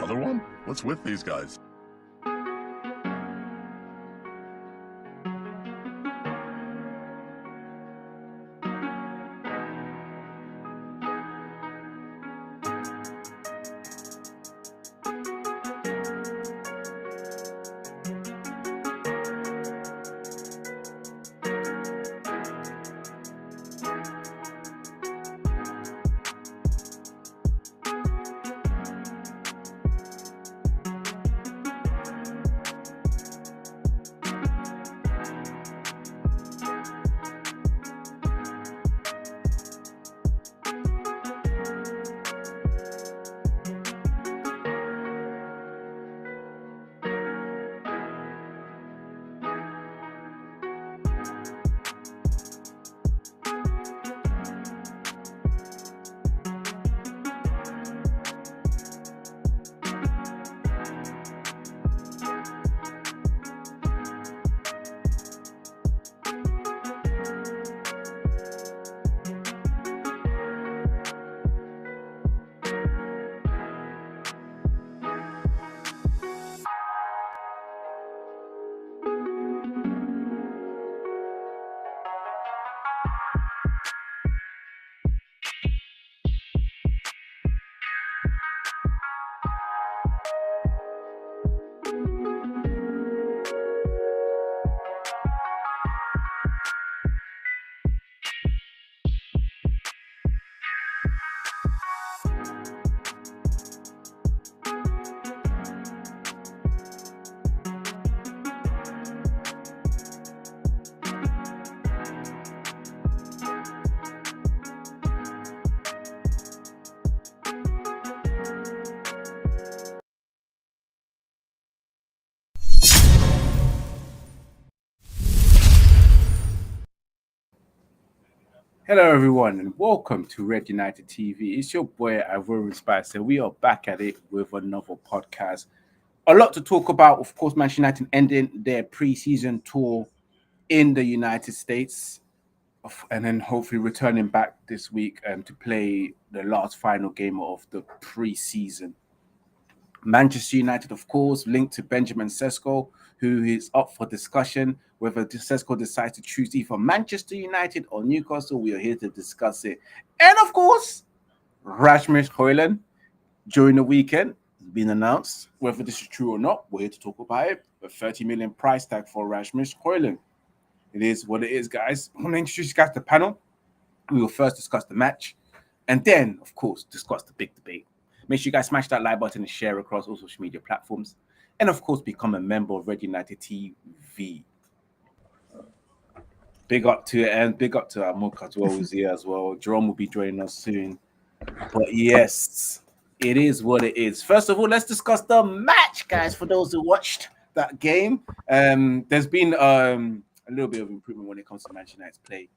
Another one? What's with these guys? Hello everyone and welcome to Red United TV. It's your boy Ruben Spicer. We are back at it with another podcast. A lot to talk about, of course. Manchester United ending their pre-season tour in the United States, and then hopefully returning back this week to play the last final game of the pre-season. Manchester United, of course, linked to Benjamin Sesko, who is up for discussion. Whether Sesko decides to choose either Manchester United or Newcastle, we are here to discuss it. And of course, Rasmus Højlund during the weekend has been announced. Whether this is true or not, we're here to talk about it. A 30 million price tag for Rasmus Højlund. It is what it is, guys. I'm going to introduce you guys to the panel. We will first discuss the match and then, of course, discuss the big debate. Make sure you guys smash that like button and share across all social media platforms. And, of course, become a member of Red United TV. Big up to it, and big up to our Mook as well, who's here as well. Jerome will be joining us soon. But, yes, it is what it is. First of all, let's discuss the match, guys, for those who watched that game. There's been a little bit of improvement when it comes to Manchester United's play.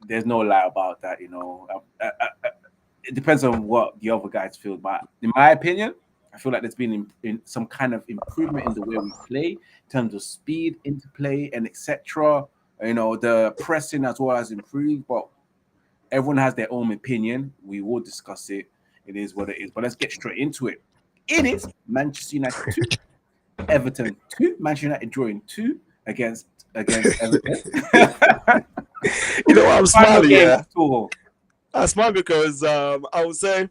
There's no lie about that, you know. It depends on what the other guys feel, but in my opinion, I feel like there's been in some kind of improvement in the way we play, in terms of speed into play and etc. You know, the pressing as well has improved, but everyone has their own opinion. We will discuss it. It is what it is. But let's get straight into it. It is Manchester United 2, Everton 2. Manchester United drawing 2 against Everton. You know, I'm smiling. Yeah. I smile because I would say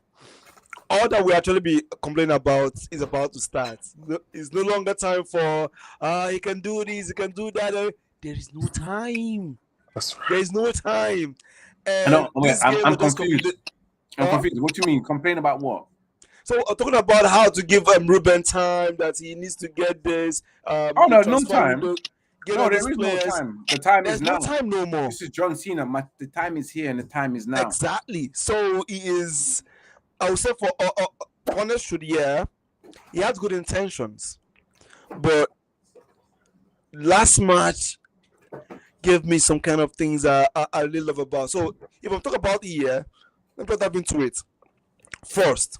all that we actually be complaining about is about to start. It's no longer time for he can do this, he can do that. There is no time. That's right. There is no time. And I'm confused. I'm confused. What do you mean? Complain about what? So I'm talking about how to give Ruben time, that he needs to get this. No time. No, there is no time. The time is now. There's no time no more. This is John Cena. The time is here and the time is now. Exactly. So he is, I would say, for honest truth, yeah, he has good intentions. But last match gave me some kind of things I really love about. So if I'm talking about the year, let me dive into it. First,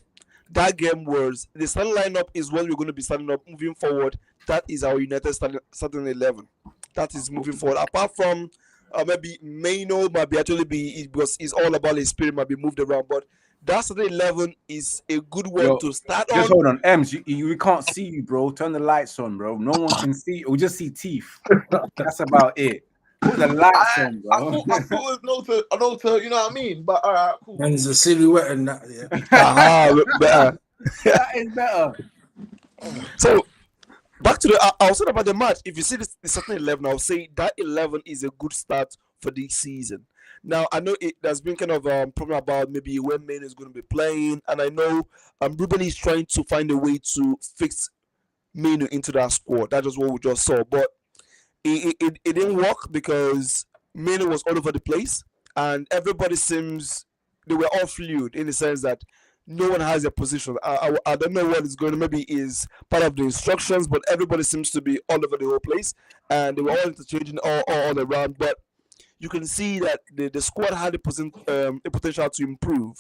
that game was the starting lineup is what we're going to be starting up moving forward. That is our United starting 11. That is moving forward. Apart from or maybe Maino might be actually be because it's all about his spirit might be moved around. But that starting 11 is a good one Yo, to start just on. hold on. Ems, we can't see you, bro. Turn the lights on, bro. No one can see. We just see teeth. That's about it. Put the lights on, I bro. thought it was no to, you know what I mean? But all right, cool. And it's a silhouette and that. Yeah. Better. That is better. So back to I was saying about the match. If you see the starting 11, I'll say that 11 is a good start for this season. Now I know there's been kind of problem about maybe when Maine is going to be playing, and I know Ruben is trying to find a way to fix Maine into that squad. That is what we just saw, but it didn't work because Maine was all over the place, and everybody seems they were all fluid in the sense that no one has a position. I don't know what is going to maybe is part of the instructions, but everybody seems to be all over the whole place, and they were all interchanging all around. But you can see that the squad had a potential to improve,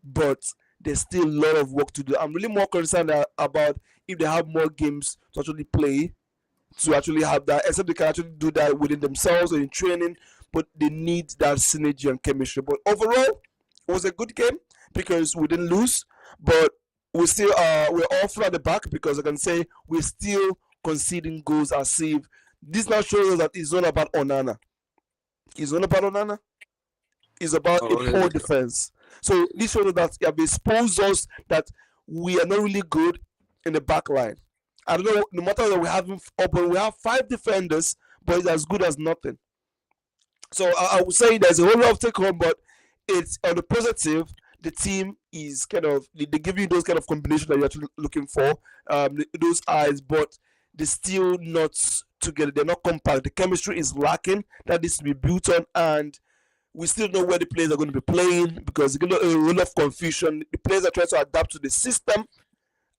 but there's still a lot of work to do. I'm really more concerned about if they have more games to actually play, to actually have that, except they can actually do that within themselves or in training, but they need that synergy and chemistry. But overall, it was a good game because we didn't lose, but we still we're all flat at the back because I can say we're still conceding goals as if this now shows us that it's not about Onana. It's not about Onana. It's about a poor defense. So this shows us that you have exposed us that we are not really good in the back line. I don't know, no matter what we have open, we have 5 defenders, but it's as good as nothing. So I would say there's a whole lot of take home, but it's on the positive. The team is kind of they give you those kind of combinations that you're actually looking for, those eyes, but they're still not together. They're not compact. The chemistry is lacking. That needs to be built on, and we still know where the players are going to be playing because there's a lot of confusion. The players are trying to adapt to the system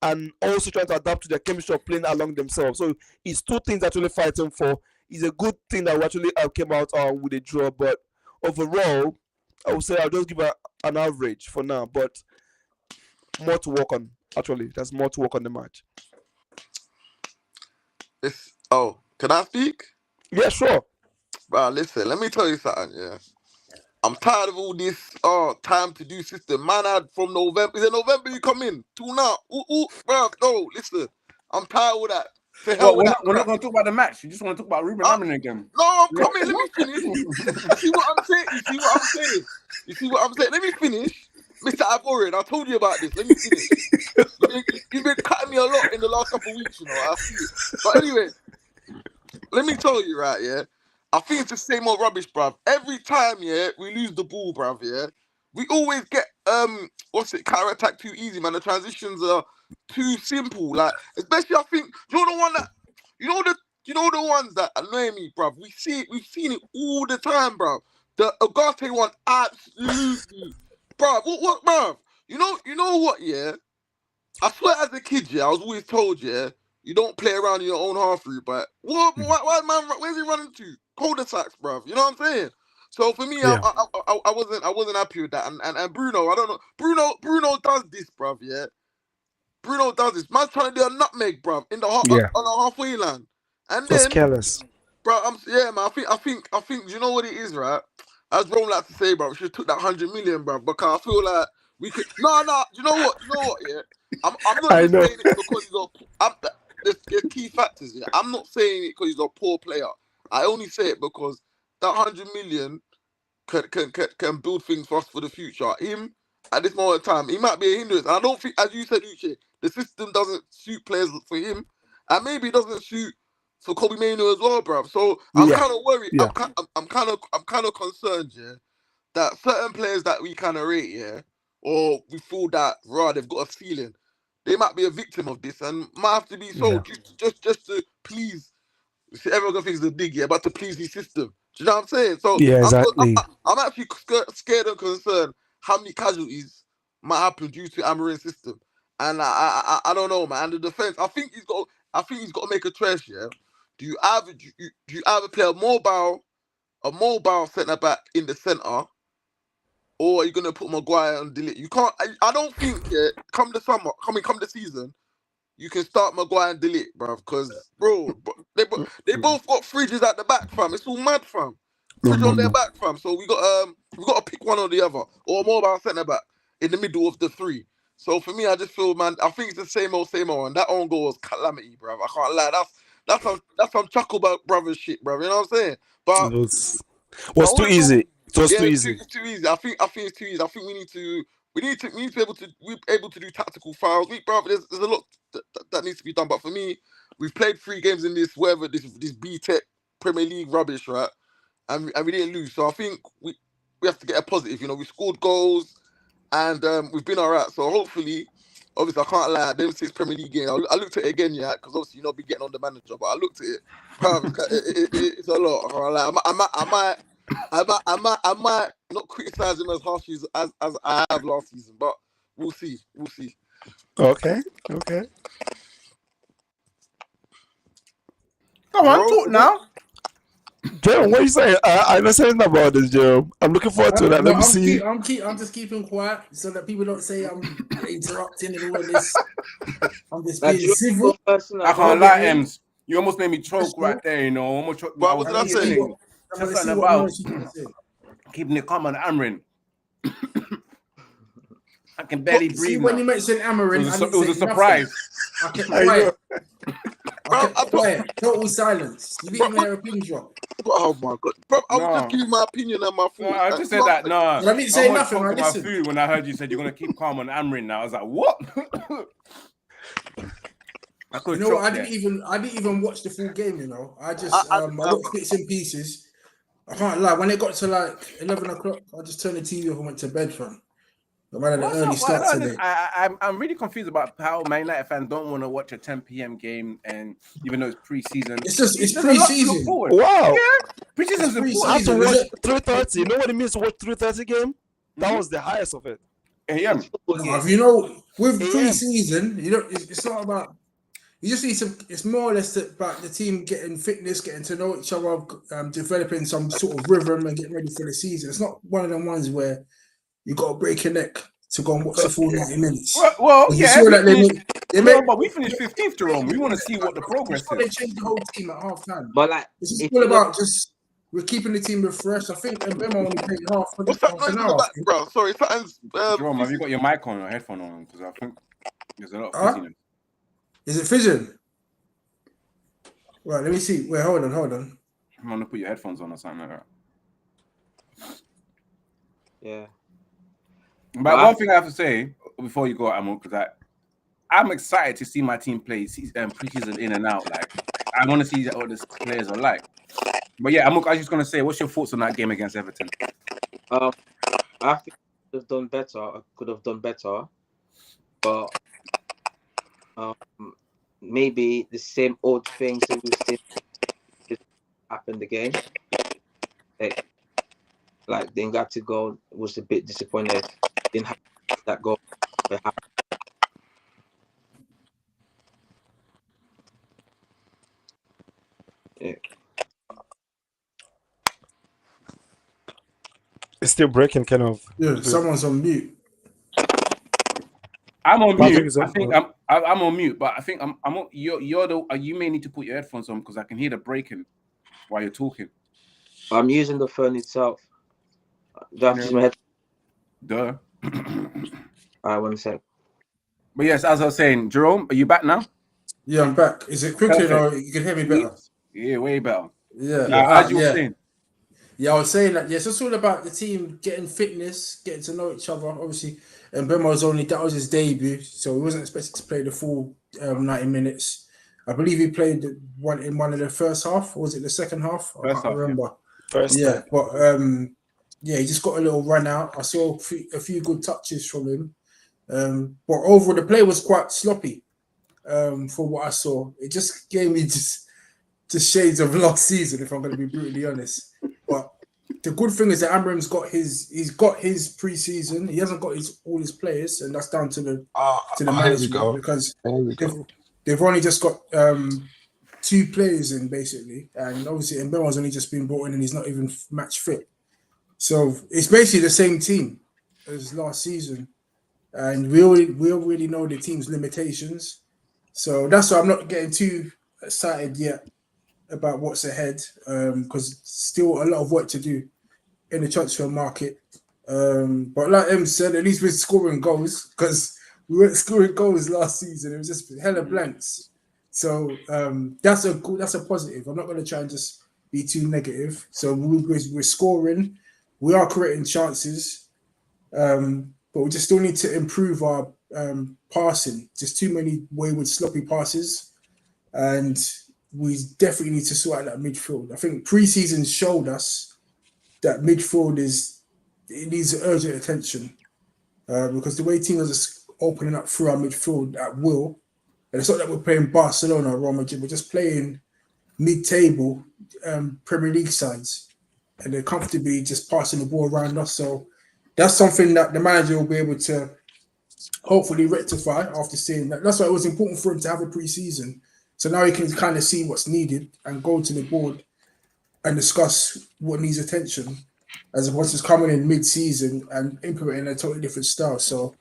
and also trying to adapt to their chemistry of playing along themselves. So it's 2 things actually fighting for. It's a good thing that we actually came out with a draw, but overall, I would say I'll just give an average for now, but more to work on. Actually, there's more to work on the match. Can I speak? Yeah, sure. Bro, listen, let me tell you something, yeah. I'm tired of all this time to do system. Man, had from November. Is it November you come in? Till now. Bro, no, listen. I'm tired of that. Well, we're not going to talk about the match. You just want to talk about Ruben Amorim again. No, I'm coming. Let me finish. You see what I'm saying? You see what I'm saying? Let me finish. Mr. Ivorian, I told you about this. Let me finish. You've been cutting me a lot in the last couple of weeks, you know. I see it. But anyway, let me tell you, right, yeah? I think it's the same old rubbish, bruv. Every time, yeah, we lose the ball, bruv, yeah, we always get counter attack too easy, man. The transitions are too simple. Like, especially I think you know the ones that annoy me, bruv. We've seen it all the time, bruv. The Ugarte one, absolutely, bruv. What, bruv? You know what, yeah? I swear as a kid, yeah, I was always told, yeah, you don't play around in your own half route, but why man, where's he running to? Cul-de-sacs, bruv. You know what I'm saying? So for me, yeah. I wasn't happy with that. And Bruno, I don't know. Bruno does this, bruv, yeah. Bruno does this. Man's trying to do a nutmeg, bruv, on the halfway line. And then careless. Bro, man, I think you know what it is, right? As Rome likes to say, bro, we should have took that 100 million, bro, because I feel like we could no, you know what, yeah. I'm not just saying it because there's key factors, yeah. I'm not saying it because he's a poor player. I only say it because that 100 million can build things for us for the future. Him, at this moment in time, he might be a hindrance. And I don't think, as you said, Uche, the system doesn't suit players for him. And maybe it doesn't suit for Kobe Mainoo as well, bruv. So I'm kind of worried. Yeah. I'm kind of concerned, yeah, that certain players that we kind of rate, yeah, or we feel that, they've got a ceiling. They might be a victim of this and might have to be sold just to please. Everyone gonna think it's a dig, yeah, but to please the system. Do you know what I'm saying? So yeah, exactly. I'm actually scared and concerned how many casualties might happen due to Amorim's system. And I don't know, man. And the defense, I think he's got to make a choice, yeah. Do you either play a mobile centre back in the centre, or are you gonna put Maguire on delete? You can't. I don't think come the season, you can start Maguire and delete, bro. Because bro, they both got fridges at the back, fam. It's all mad, fam. on their back, fam. So we got to pick one or the other, or more about centre back in the middle of the three. So for me, I just feel, man, I think it's the same old, and that own goal was calamity, bro. I can't lie. That's some chuckleback brothers shit, bro. You know what I'm saying? But It was too easy. It was too easy. Too easy. I think it's too easy. I think we need to be able to do tactical fouls. There's a lot that needs to be done. But for me, we've played 3 games in this B-Tech Premier League rubbish, right? And we didn't lose. So I think we have to get a positive. You know, we scored goals and we've been all right. So hopefully, obviously, I can't lie. Them 6 Premier League games, I looked at it again, yeah, because obviously you know be getting on the manager. But I looked at it, it's a lot. I can't lie. I might not criticize him as harsh as I have last season, but we'll see. Okay. Come on, talk now. Jerome, what are you saying? I'm not saying about this, Jerome. I'm looking forward to that. Let me see. I'm just keeping quiet so that people don't say I'm interrupting and all of this. I'm just being civil. I can't lie, Ems. You almost made me choke right there, you know. Almost choke. What was I saying? Something about keeping it calm on Amorim. I can barely breathe. See, when you mentioned Amorim, it was a surprise. I kept quiet. I kept quiet. Total silence. You didn't even hear a pin drop. Oh my god, bro! I was just giving my opinion on my food. No, I just said that. No, I didn't say nothing. I my listened. food when I heard you said you're gonna keep calm on Amorim. Now I was like, what? You know what? I didn't even watch the full game. You know, I watched bits and pieces. I can't lie. When it got to like 11 o'clock, I just turned the TV off and went to bed, fam. I had an early start today. I'm really confused about how Man United fans don't want to watch a 10 p.m. game, and even though it's pre-season, it's pre-season. Wow, yeah, pre-season's important. I have to watch 3:30. You know what it means to watch 3:30 game? That was the highest of it. Yeah. You know, with pre-season, you know, it's not about. You just need some. It's more or less about the team getting fitness, getting to know each other, developing some sort of rhythm, and getting ready for the season. It's not one of them ones where you got to break your neck to go and watch the full 90 minutes. Well yeah. But we finished 15th, Jerome. We want to see what the progress is. They changed the whole team at half time. But like, it's all about we're keeping the team refreshed. I think Mbemo only played half an hour. Bro, sorry, Jerome, have you got your mic on or headphone on? Because I think there's a lot of fizziness. Is it fizzing? Right, let me see. Wait, hold on. I'm gonna put your headphones on or something like that. Yeah. But one thing I have to say before you go, Amo, because I'm excited to see my team play preseason in and out. Like, I want to see what the players are like. But yeah, I was just gonna say, what's your thoughts on that game against Everton? I think I could have done better, but maybe the same old things that we've seen just happened again. Like the Ngati goal was a bit disappointed. Didn't have that goal. Yeah. It's still breaking, kind of. Yeah, someone's on mute. I'm on mute. I think I'm on mute, but I think I'm on, you may need to put your headphones on because I can hear the breaking while you're talking. I'm using the phone itself. Do I have to use my head? Duh. Alright, 1 sec. But yes, as I was saying, Jerome, are you back now? Yeah, I'm back. Is it quicker or you can hear me better? Yeah, way better. Yeah. As you were saying. Yeah, I was saying that. Yes, it's all about the team getting fitness, getting to know each other. Obviously, and that was his debut, so he wasn't expected to play the full 90 minutes. I believe he played in one of the first half, or was it the second half? I can't remember. Yeah. But he just got a little run out. I saw a few good touches from him, but overall the play was quite sloppy. For what I saw, it just gave me just shades of last season, if I'm going to be brutally honest. But the good thing is that Amorim's got his pre-season. He hasn't got all his players, and that's down to the management because they've only just got 2 players in basically, and obviously Mbemo's only just been brought in, and he's not even match fit. So it's basically the same team as last season, and we already know the team's limitations. So that's why I'm not getting too excited yet about what's ahead because still a lot of work to do in the transfer market. But like Em said, at least we're scoring goals because we weren't scoring goals last season. It was just hella blanks. So that's a positive. I'm not going to try and just be too negative. So we're scoring. We are creating chances. But we just still need to improve our passing. Just too many wayward, sloppy passes. And we definitely need to sort out that midfield. I think pre-season showed us that midfield needs urgent attention because the way teams are opening up through our midfield at will, and it's not that we're playing Barcelona or Real Madrid, we're just playing mid-table Premier League sides, and they're comfortably just passing the ball around us. So that's something that the manager will be able to hopefully rectify after seeing that. That's why it was important for him to have a pre-season. So now he can kind of see what's needed and go to the board and discuss what needs attention, as opposed to coming in mid-season and implementing a totally different style. So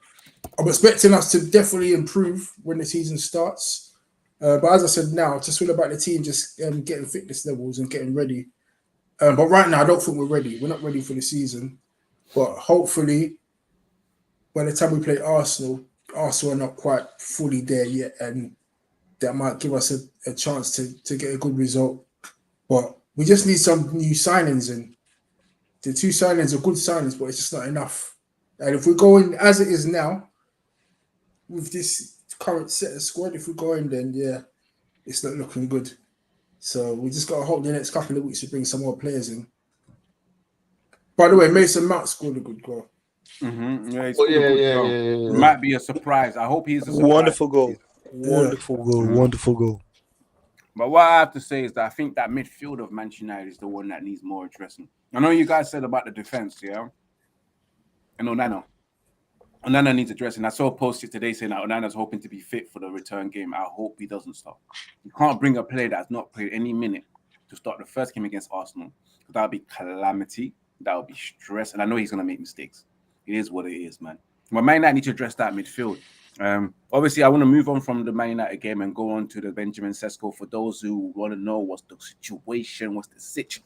I'm expecting us to definitely improve when the season starts. But as I said now, it's just all about the team just getting fitness levels and getting ready. But right now, I don't think we're ready. We're not ready for the season. But hopefully, by the time we play Arsenal are not quite fully there yet. And that might give us a chance to get a good result. But we just need some new signings in. The 2 signings are good signings, but it's just not enough. And if we're going as it is now, with this current set of squad, if we're going, then yeah, it's not looking good. So we just got to hope the next couple of weeks to bring some more players in. By the way, Mason Mount scored a good goal. Mm-hmm. Yeah, he Oh, scored a good goal. It might be a surprise. I hope he's a surprise. Wonderful goal. Wonderful goal. But what I have to say is that I think that midfield of Manchester United is the one that needs more addressing. I know you guys said about the defense, yeah? And Onana needs addressing. I saw a post today saying that Onana's hoping to be fit for the return game. I hope he doesn't start. You can't bring a player that's not played any minute to start the first game against Arsenal. That would be calamity. That would be stress. And I know he's going to make mistakes. It is what it is, man. But Man United need to address that midfield. Obviously, I want to move on from the Man United game and go on to the Benjamin Sesko. For those who want to know what's the situation, what's the sitch.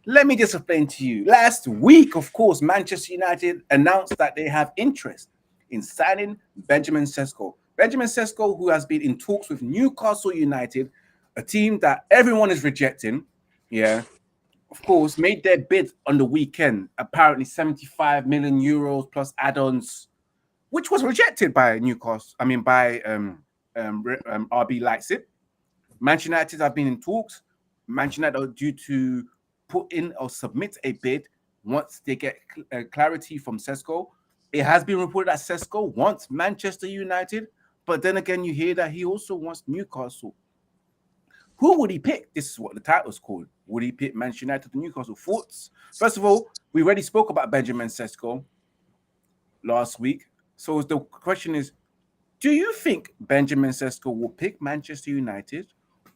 Let me just explain to you. Last week, of course, Manchester United announced that they have interest in signing Benjamin Sesko. Benjamin Sesko, who has been in talks with Newcastle United, a team that everyone is rejecting. Yeah. Of course, made their bid on the weekend, apparently 75 million euros plus add-ons, which was rejected by Newcastle. I mean, by RB Leipzig. Manchester United have been in talks. Manchester United are due to put in or submit a bid once they get clarity from Sesko. It has been reported that Sesko wants Manchester United, but then again, you hear that he also wants Newcastle. Who would he pick? This is what the title's called. Would he pick Manchester United or Newcastle? Thoughts? First of all, we already spoke about Benjamin Sesko last week. So the question is, do you think Benjamin Sesko will pick Manchester United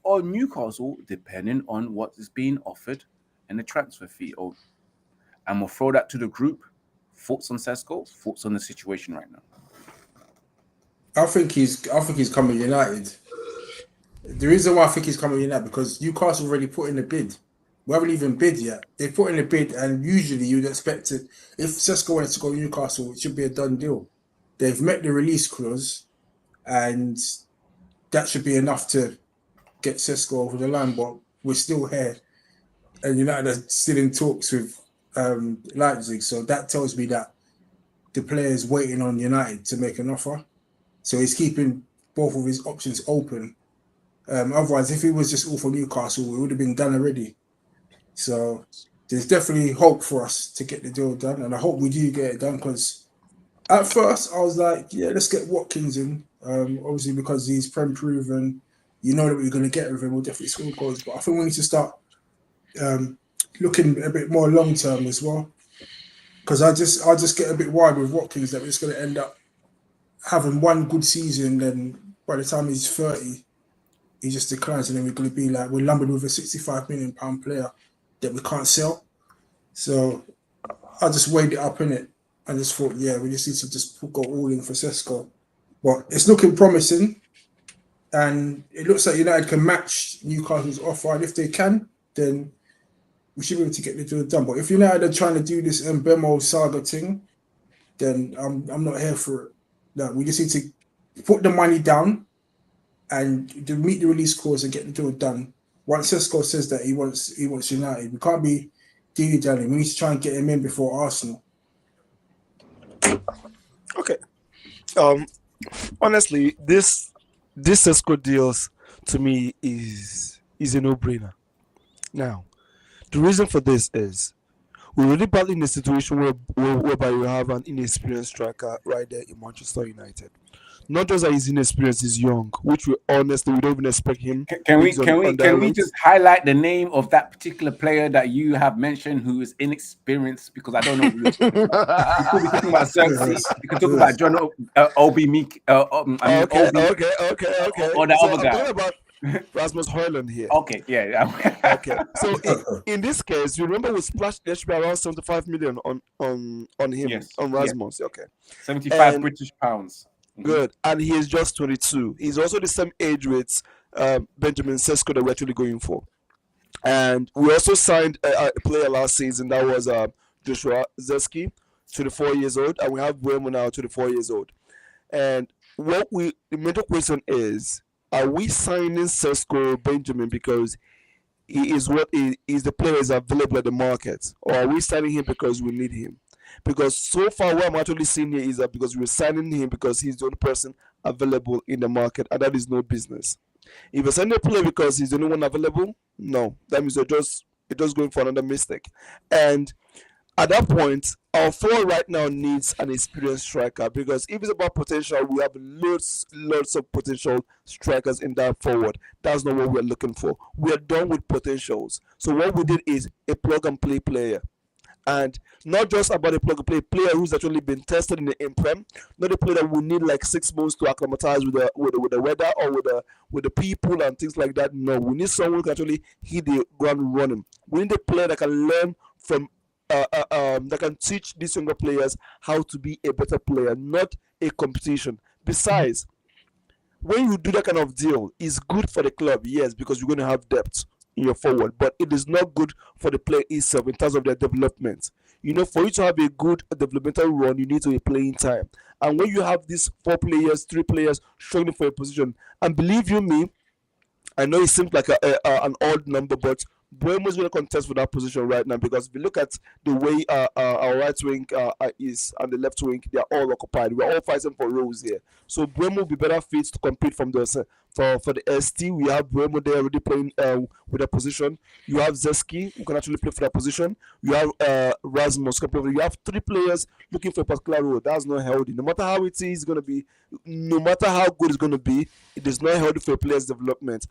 or Newcastle, depending on what is being offered and the transfer fee? And we'll throw that to the group. Thoughts on Sesko? Thoughts on the situation right now? I think he's coming United. The reason why I think he's coming United because Newcastle already put in a bid. We haven't even bid yet. They put in a bid, and usually you'd expect it. If Sesko wanted to go to Newcastle, it should be a done deal. They've met the release clause, and that should be enough to get Sesko over the line. But we're still here, and United are still in talks with Leipzig. So that tells me that the player is waiting on United to make an offer. So he's keeping both of his options open. Otherwise, if he was just all for Newcastle, it would have been done already. So there's definitely hope for us to get the deal done, and I hope we do get it done because at first I was like, yeah, let's get Watkins in. Obviously, because he's Prem proven, you know that we're going to get with him. We'll definitely score goals, but I think we need to start looking a bit more long term as well. Because I just get a bit worried with Watkins that we're just going to end up having one good season, then by the time he's 30. He just declines, and then we're going to be like, we're lumbered with a £65 million player that we can't sell. So I just weighed it up in it. I just thought, yeah, we just need to just go all in for Sesko. But it's looking promising. and it looks like United can match Newcastle's offer. And if they can, then we should be able to get the deal done. But if United are trying to do this Mbemo saga thing, then I'm not here for it. No, we just need to put the money down and to meet the release clause and get the deal done. Once Sesko says that he wants United, we can't be dilly-dallying. We need to try and get him in before Arsenal. Okay. Honestly, this Sesko deals to me is a no-brainer. Now, the reason for this is we're really badly in a situation whereby we have an inexperienced striker right there in Manchester United. Not just that he's inexperienced, he's young, which we don't even expect him. Can we just highlight the name of that particular player that you have mentioned who is inexperienced? Because I don't know who. We could be talking about Xerxes. We could talk about John Obi Meek. Okay. Or the other guy. I'm talking about Rasmus Højlund here. Okay, yeah. Okay. So in this case, you remember we splashed there should be around 75 million on him, Yes. on Rasmus. Yes. Okay. 75 British pounds. Good. And he is just 22. He's also the same age with Benjamin Sesko that we're actually going for. And we also signed a player last season that was Joshua Zeski, 24 years old, and we have Buemo now, 24 years old. And the major question is, are we signing Sesko Benjamin because he is the player is available at the market, or are we signing him because we need him? Because so far, what I'm actually seeing here is that because we're signing him because he's the only person available in the market, and that is no business. If you're signing a player because he's the only one available, no, that means you're just going for another mistake. And at that point, our forward right now needs an experienced striker, because if it's about potential, we have lots of potential strikers in that forward. That's not what we're looking for. We're done with potentials. So what we did is a plug-and-play player. And not just about a plug-and-play player who's actually been tested in the Prem, not a player that will need like 6 months to acclimatize with the weather or with the people and things like that. No, we need someone who can actually hit the ground running. We need a player that can learn from that can teach these younger players how to be a better player, not a competition. Besides, when you do that kind of deal, it's good for the club, yes, because you're going to have depth in your forward, but it is not good for the player itself in terms of their development. For you to have a good developmental run, you need to be playing time. And when you have these 3 players struggling for a position, and believe you me, I know it seems like an odd number, but Buemo is going to contest for that position right now, because if you look at the way our right wing is and the left wing, they are all occupied. We're all fighting for roles here. So Buemo will be better fit to compete for the ST. We have Buemo there already playing with that position. You have Zeski, who can actually play for that position. You have Rasmus. You have 3 players looking for a particular role. That's not healthy. No matter how it is going to be, no matter how good it's going to be, it is not healthy for a player's development.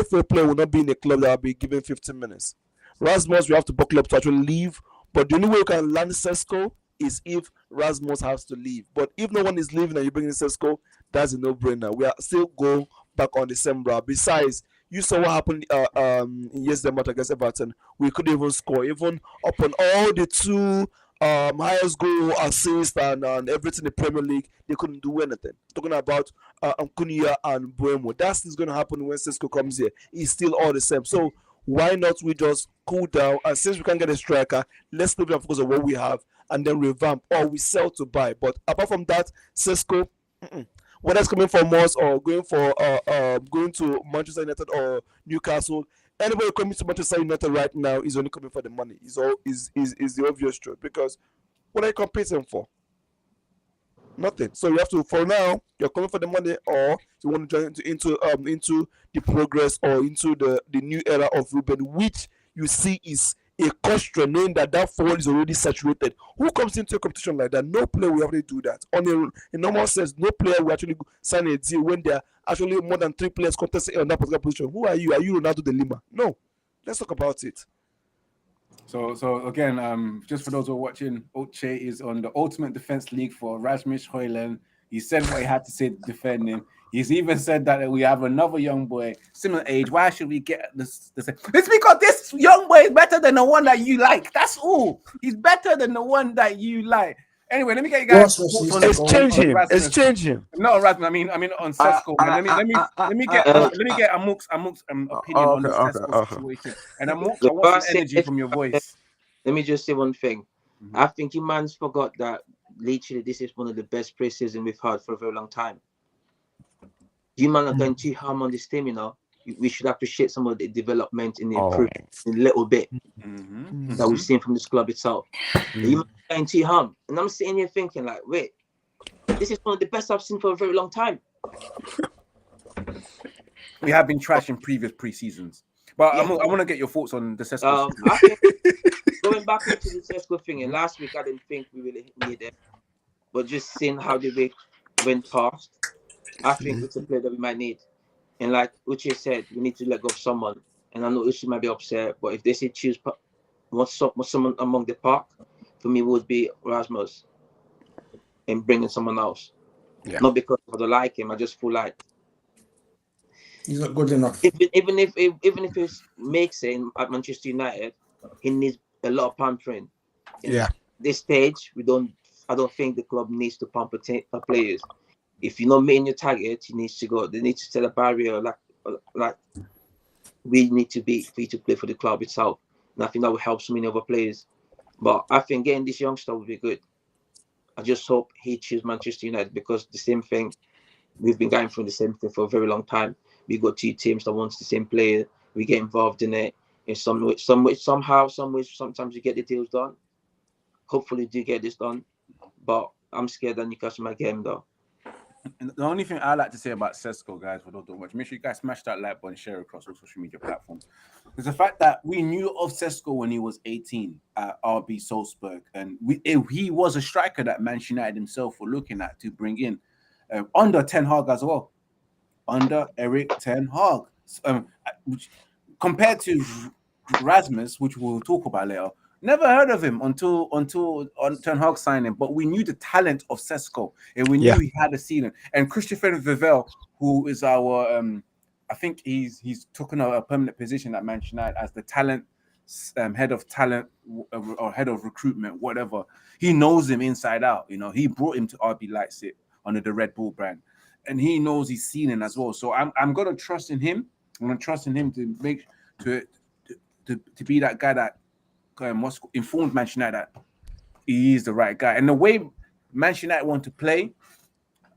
For a player will not be in a club that will be given 15 minutes. Rasmus, we have to buckle up to actually leave. But the only way you can land Sesko is if Rasmus has to leave. But if no one is leaving and you bring in Sesko, that's a no-brainer. We are still going back on the same route. Besides, you saw what happened in yesterday's match against Everton. We couldn't even score. Even upon all the 2 highest goal, assist, and everything in the Premier League, they couldn't do anything. Talking about Cunha and Buemo. That's going to happen when Sesko comes here. It's still all the same. So why not we just cool down, and since we can't get a striker, let's look and focus on what we have and then revamp, or we sell to buy. But apart from that, Sesko, whether it's coming from us or going to Manchester United or Newcastle, anybody coming to Manchester United right now is only coming for the money. Is the obvious truth, because what are you competing for? Nothing. So you have to, for now, you're coming for the money, or you want to join into the progress or into the new era of Ruben, which you see is a question, knowing that forward is already saturated. Who comes into a competition like that? No player will actually do that. On a normal sense, no player will actually sign a deal when there are actually more than 3 players contesting on that particular position. Who are you? Are you Ronaldo de Lima? No. Let's talk about it. So again, just for those who are watching, Oche is on the Ultimate Defense League for Rasmus Højlund. He said what he had to say to defend him. He's even said that we have another young boy, similar age. Why should we get this? It's because this young boy is better than the one that you like. That's all. He's better than the one that you like. Anyway, let me get you guys. Rasmus thoughts needs on- to It's go. changing. Rasmus. It's changing. No, Rasmus. I mean on Sesko. Man. Let me get Amok's opinion on the Sesko situation. And Amok, I want some energy from your voice. Let me just say one thing. Mhm. I think you man's forgot that literally this is one of the best pre-season we've had for a very long time. You man are going too hard on this team, you know. We should appreciate some of the development and the improvement a little bit that we've seen from this club itself. You man are going too hard. And I'm sitting here thinking, like, wait, this is one of the best I've seen for a very long time. We have been trashing previous pre-seasons. But Yeah. I want to get your thoughts on the Sesko. I think going back into the Sesko thing, and last week I didn't think we really needed it, but just seeing how the week went past, I think it's a player that we might need. And like Uche said, we need to let go of someone. And I know Uche might be upset, but if they say choose someone among the park, for me would be Rasmus and bringing someone else. Yeah. Not because I don't like him, I just feel like He's not good enough. even if he makes it at Manchester United, he needs a lot of pampering. In this stage, I don't think the club needs to pamper players. If you're not meeting your target, you need to go. They need to set a barrier like we need to be for you to play for the club itself. And I think that will help so many other players. But I think getting this youngster would be good. I just hope he chooses Manchester United because the same thing, we've been going through the same thing for a very long time. We got two teams that wants the same player. We get involved in it in some way, sometimes you get the deals done. Hopefully do get this done. But I'm scared that Newcastle might get him though. And the only thing I like to say about Sesko, guys, for those who don't watch, make sure you guys smash that like button, share across all social media platforms. Because the fact that we knew of Sesko when he was 18 at RB Salzburg, and he was a striker that Manchester United himself were looking at to bring in under Ten Hag as well, under Eric Ten Hag. Compared to Rasmus, which we'll talk about later. Never heard of him until Ten Hag signing, but we knew the talent of Sesko, and we knew he had a ceiling. And Christopher Vivell, who is our, I think he's taken a permanent position at Manchester United as the talent head of talent or head of recruitment, whatever. He knows him inside out. You know, he brought him to RB Leipzig under the Red Bull brand, and he knows his ceiling as well. So I'm gonna trust in him. I'm gonna trust in him to make to be that guy that informed Manchester United that he is the right guy. And the way Manchester United want to play,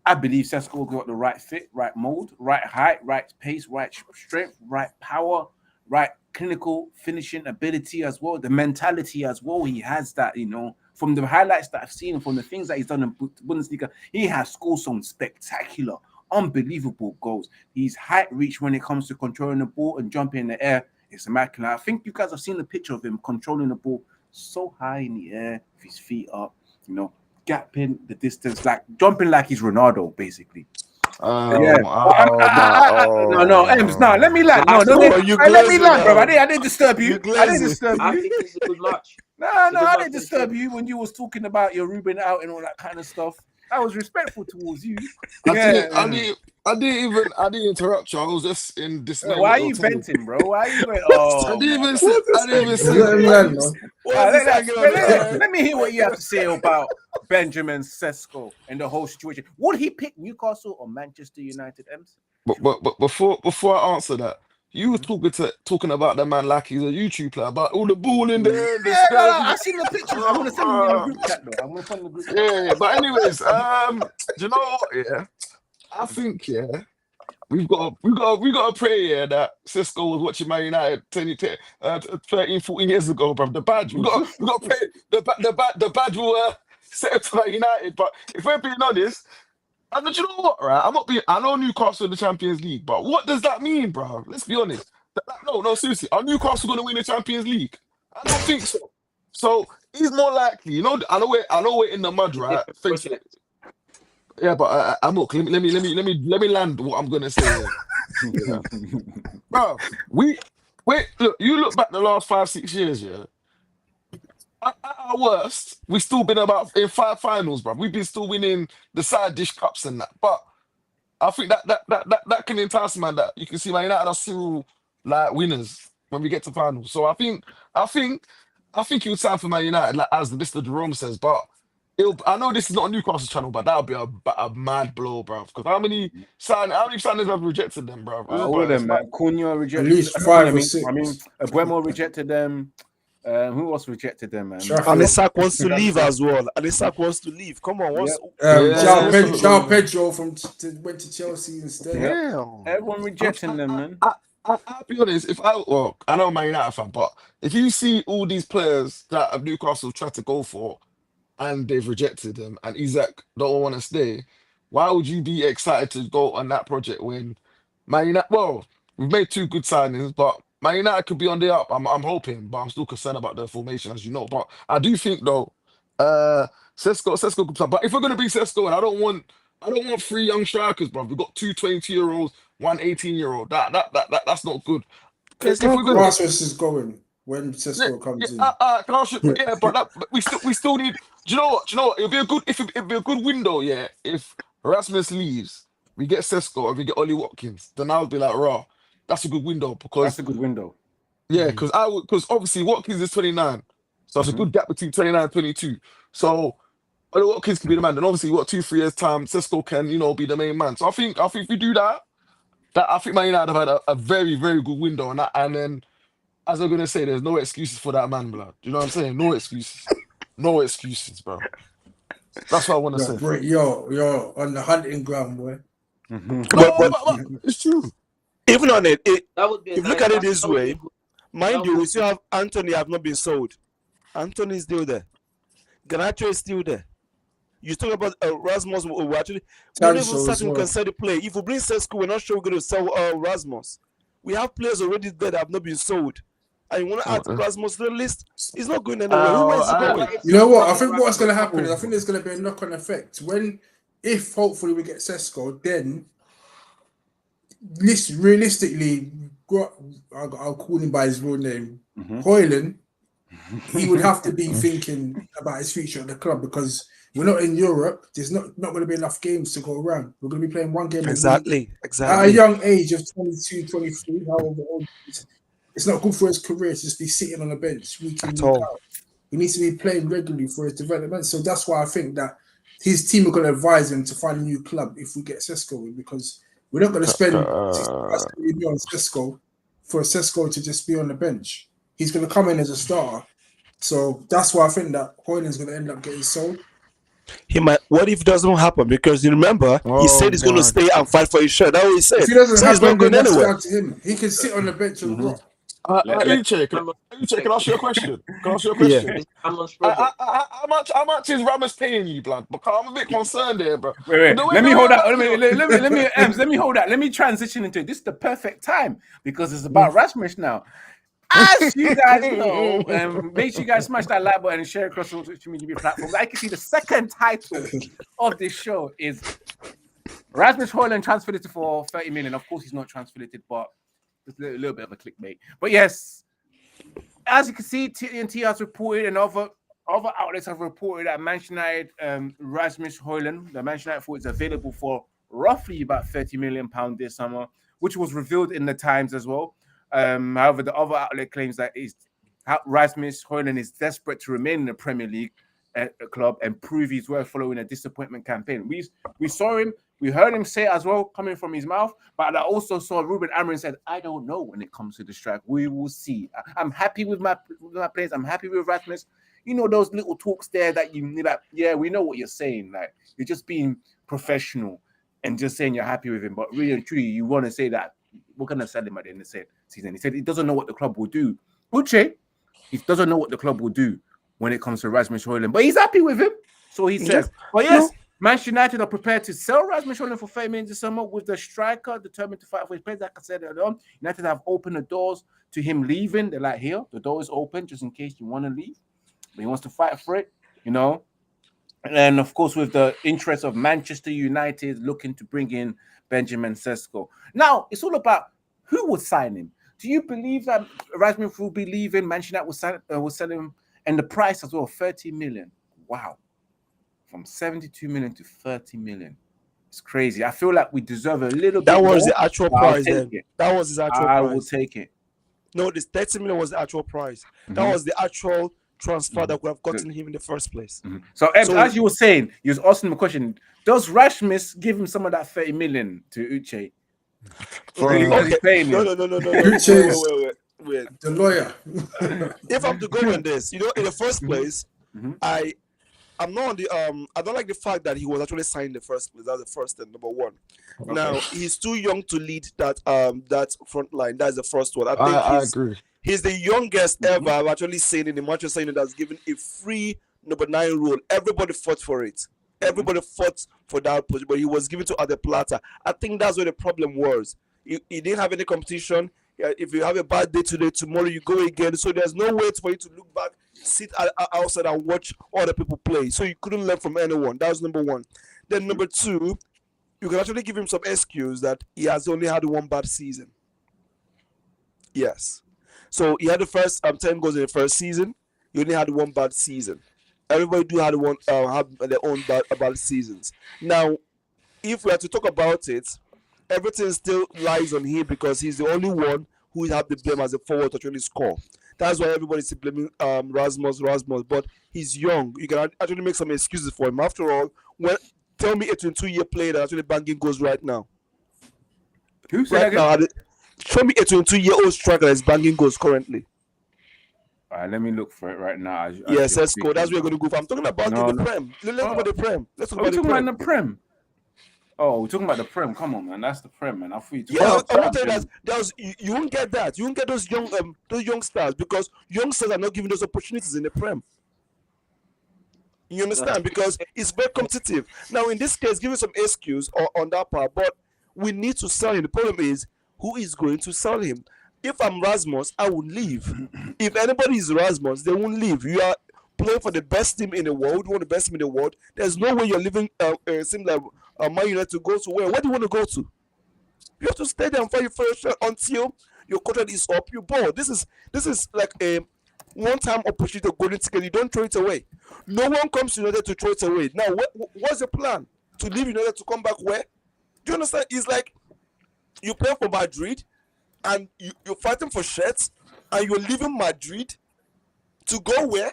I believe Sesko got the right fit, right mold, right height, right pace, right strength, right power, right clinical finishing ability as well, the mentality as well. He has that, you know, from the highlights that I've seen, from the things that he's done in Bundesliga, he has scored some spectacular, unbelievable goals. He's height reach when it comes to controlling the ball and jumping in the air. It's immaculate. I think you guys have seen the picture of him controlling the ball so high in the air with his feet up, you know, gapping the distance, like jumping like he's Ronaldo, basically. No, Ems, no, let me land. No, let me land, bro. I didn't disturb you. I didn't disturb I you. think it's a good match. No, I didn't disturb you when you was talking about your Ruben out and all that kind of stuff. I was respectful towards you. I didn't interrupt you. I was just in this. Why are you venting, bro? Why are you venting? I didn't even say. Let me hear what you have to say about Benjamin Sesko and the whole situation. Would he pick Newcastle or Manchester United, Ems? But before I answer that, you were talking about the man like he's a YouTube player, about all the ball in there. I seen the pictures. I'm gonna send them in the group chat though. I'm gonna send the group chat. Yeah, but anyways, do you know what? Yeah, I think we've got to pray that Sesko was watching Man United 13, 14 years ago, bro. The badge, we got to pray the badge will set up to Man United. But if we're being honest. And do you know what, right? I know Newcastle in the Champions League, but what does that mean, bro? Let's be honest. No, seriously. Are Newcastle going to win the Champions League? I don't think so. So he's more likely. You know, I know we're in the mud, right? Yeah, but look, let me land what I'm gonna say. Yeah. Bro, look. You look back the last 5-6 years, yeah. At our worst, we've still been in 5 finals, bro. We've been still winning the side dish cups and that. But I think that can entice man that you can see Man United are still like winners when we get to finals. So I think it was time for Man United, like as Mr. Jerome says. But I know this is not a Newcastle channel, but that would be a mad blow, bro. Because how many signers have rejected them, bro? All of them, man. Cunha rejected. At least them. 5 or 6. I mean, Aguemo rejected them. Who else rejected them, man? Trafford. And Isak wants to leave as well. And Isak wants to leave. Come on, João Pedro went to Chelsea instead. Yeah. Everyone rejecting them, man. I'll be honest. I know I'm a United fan, but if you see all these players that Newcastle tried to go for, and they've rejected them, and Isak don't want to stay, why would you be excited to go on that project when Man United? Well, we've made 2 good signings, but Man United could be on the up. I'm hoping, but I'm still concerned about the formation, as you know. But I do think though, Sesko could play. But if we're gonna be Sesko, and I don't want 3 young strikers, bro. We've got 2 22-year-olds, 1 18-year-old. That's not good. Rasmus is going when Sesko comes in. But we still need. Do you know what? It'll be a good window, yeah. If Rasmus leaves, we get Sesko and we get Ollie Watkins, then I'll be like, raw. That's a good window because that's a good window. Yeah, because obviously Watkins is 29, so it's a good gap between 29 and 22. So Ollie Watkins can be the man. Then obviously, 2-3 years time, Sesko can be the main man. So I think if we do that I think Man United have had a very, very good window on that. And then, as I'm gonna say, there's no excuses for that man, blood. Do you know what I'm saying? No excuses. No excuses, bro. That's what I want to say. You're on the hunting ground, boy. But it's true. Even on it, that would be if you look at it this way, mind you, we still have Anthony have not been sold. Anthony is still there. Garnacho is still there. You talk about Rasmus. We're actually not even certain we can sell the play. If we bring Sesko, we're not sure we're going to sell Rasmus. We have players already there that have not been sold. And you want to add Rasmus to the list? It's not going anywhere. Who is going? You know what? I think what's going to happen is I think there's going to be a knock-on effect. If hopefully we get Sesko, then realistically, I'll call him by his real name, Højlund. He would have to be thinking about his future at the club because we're not in Europe. There's not going to be enough games to go around. We're going to be playing one game exactly. At a young age of 22, 23, however old, it's not good for his career to just be sitting on the bench week in, week out. He needs to be playing regularly for his development. So that's why I think that his team are going to advise him to find a new club if we get Sesko in, because we're not going to spend 60 million on Sesko for Sesko to just be on the bench. He's going to come in as a starter. So that's why I think that Højlund's going to end up getting sold. He might. What if it doesn't happen? Because you remember, he said he's going to stay and fight for his shirt. That's what he said. If he doesn't he's not going anywhere. To him. He can sit on the bench and rock. Uche, can I ask you a question? Yeah. How much is Ramos paying you, blood? Because I'm a bit concerned here, bro. Wait. Let me hold that. Let me hold that. Let me transition into it. This is the perfect time because it's about Rasmus now. As you guys know, make sure you guys smash that like button and share across all social media platforms. I can see the second title of this show is Rasmus Højlund transferred it for 30 million. Of course, he's not transferred it, but it's a little bit of a clickbait. But yes, as you can see, TNT has reported and other outlets have reported that Manchester United, Rasmus Højlund, the Manchester United forward, is available for roughly about £30 million this summer, which was revealed in the Times as well. However, the other outlet claims that Rasmus Højlund is desperate to remain in the Premier League club and prove his worth following a disappointment campaign. We saw him, we heard him say as well, coming from his mouth, but I also saw Ruben Amorim said, I don't know when it comes to the strike. We will see. I'm happy with my players. I'm happy with Rasmus. You know, those little talks there that yeah, we know what you're saying. Like, you're just being professional and just saying you're happy with him. But really and truly, you want to say that we're going to sell him at the end of the season. He said he doesn't know what the club will do. Uche, he doesn't know what the club will do when it comes to Rasmus Højlund, but he's happy with him. So he says, but yes, Manchester United are prepared to sell Rasmus Højlund for $30 million this summer with the striker determined to fight for his place. Like I said earlier, United have opened the doors to him leaving. They're like, here, the door is open just in case you want to leave. But he wants to fight for it, you know. And of course, with the interest of Manchester United looking to bring in Benjamin Sesko. Now, it's all about who would sign him. Do you believe that Rasmus will be leaving? Manchester United will sell him, and the price as well, 30 million. Wow. From 72 million to 30 million. It's crazy. I feel like we deserve a little bit more. That was the actual price then. That was his actual price. I will take it. No, this 30 million was the actual price. That was the actual transfer that would have gotten him in the first place. So, as you were saying, you was asking the question: does Rasmus give him some of that 30 million to Uche? Okay. No. Wait. The lawyer. If I'm to go on this, in the first place, I'm not on the I don't like the fact that he was actually signed in the first place. That's the first thing, number one. Okay. Now he's too young to lead that front line. That's the first one. I agree. He's the youngest ever I've actually seen in the Manchester United that's given a free number 9 role. Everybody fought for it. Everybody fought for that position, but he was given to Ade Plata. I think that's where the problem was. He didn't have any competition. If you have a bad day today, tomorrow you go again. So there's no way for you to look back, sit outside and watch other people play. So you couldn't learn from anyone. That was number one. Then number two, you can actually give him some excuse that he has only had one bad season. Yes. So he had the first 10 goals in the first season. He only had one bad season. Everybody do have their own bad seasons. Now, if we have to talk about it, everything still lies on him because he's the only one who have the blame as a forward to actually score. That's why everybody's blaming Rasmus. But he's young. You can actually make some excuses for him. After all, tell me a 22-year player that actually banging goals right now. Who said that again? Show me a 22-year-old striker that's banging goals currently. All right, let me look for it right now. Yes, Sesko. That's where we're going to go for. I'm talking about the Prem. Let's talk about the Prem. Let's talk about the Prem. Oh, we're talking about the Prem. Come on, man. That's the Prem, man. I thought you I'm not telling that. You won't get that. You won't get those young stars because youngsters are not given those opportunities in the Prem. You understand? Because it's very competitive. Now, in this case, give me some excuse on that part, but we need to sell him. The problem is, who is going to sell him? If I'm Rasmus, I would leave. If anybody is Rasmus, they won't leave. You are playing for the best team in the world. You want the best team in the world. There's no way you're leaving. Seems like Man United to go to where? Where do you want to go to? You have to stay there and fight your first shot until your contract is up. You board. This is like a one-time opportunity, golden ticket. You don't throw it away. No one comes to United to throw it away. Now, what's the plan? To leave United to come back where? Do you understand? It's like you play for Madrid and you're fighting for shirts and you're leaving Madrid to go where?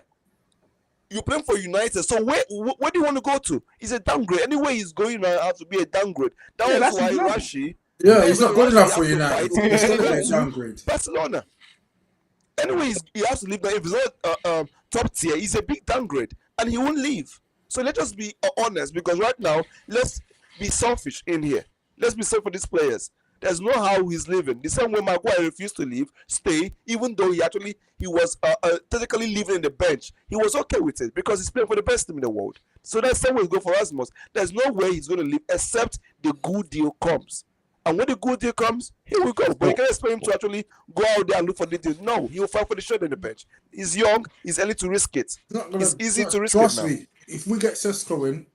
You're playing for United. So where do you want to go to? It's a downgrade. Anyway, he's going to have to be a downgrade. That was why Rashi. Yeah, he's not good enough for United. He's going to be a downgrade. Barcelona. Anyway, he has to leave. If he's not top tier, he's a big downgrade. And he won't leave. So let's just be honest. Because right now, let's be selfish in here. Let's be selfish for these players. There's no how he's leaving. The same way Maguire refused to stay, even though he was technically living in the bench. He was okay with it because he's playing for the best team in the world. So that's the same way go for Rasmus. There's no way he's going to leave except the good deal comes. And when the good deal comes, here we go. But you can't expect him to actually go out there and look for the deal. No, he'll fight for the shirt in the bench. He's young. He's early to risk it. It's easy to risk it now. Trust me, if we get Sesko in,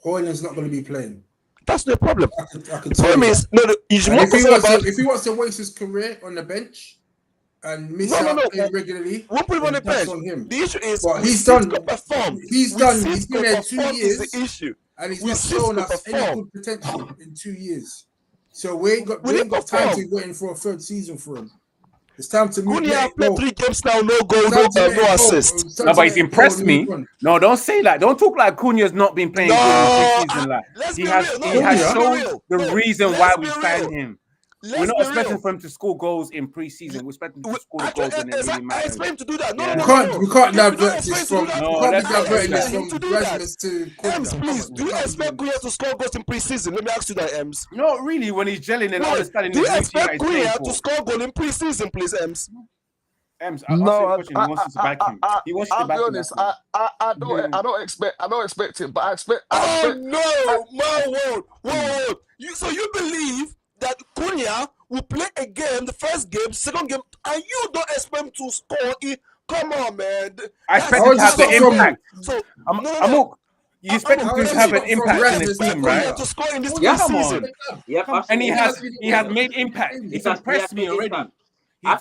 Højlund's not going to be playing. That's the problem. I can the problem is, if he wants to waste his career on the bench and miss out playing regularly, we'll put him on the bench. On him. The issue is, he's done. Perform. He's done. He's been there 2 years. The issue, and he's not shown us any good potential in 2 years. So we ain't got time to wait for a third season for him. It's time to move. Cunha played 3 games now, no goal, no assist. No, but he's impressed me. No, don't say that. Don't talk like Cunha's not been playing good in season. Like he has shown the reason why we signed him. We're not expecting for him to score goals in pre-season. We're expecting him to score the goals when it really matters. I expect him to do that. We can't divert this from. Rasmus to Cunha. Please, do you expect Cunha to score goals in pre-season? Let me ask you that, Ems. Not really. When he's gelling and understanding. Do you expect Cunha to score goal in pre-season, please, Ems? Ems, he wants to back him. He wants to back him. I'll be honest. I don't expect him, but I expect. No, my word. So you believe that Cunha will play a game, the first game, second game, and you don't expect him to score it? Come on, man. I expect him to have the impact. So you expect him to have an impact in the team, right? To score in this season. Yeah, and he has made impact. He's impressed me already. I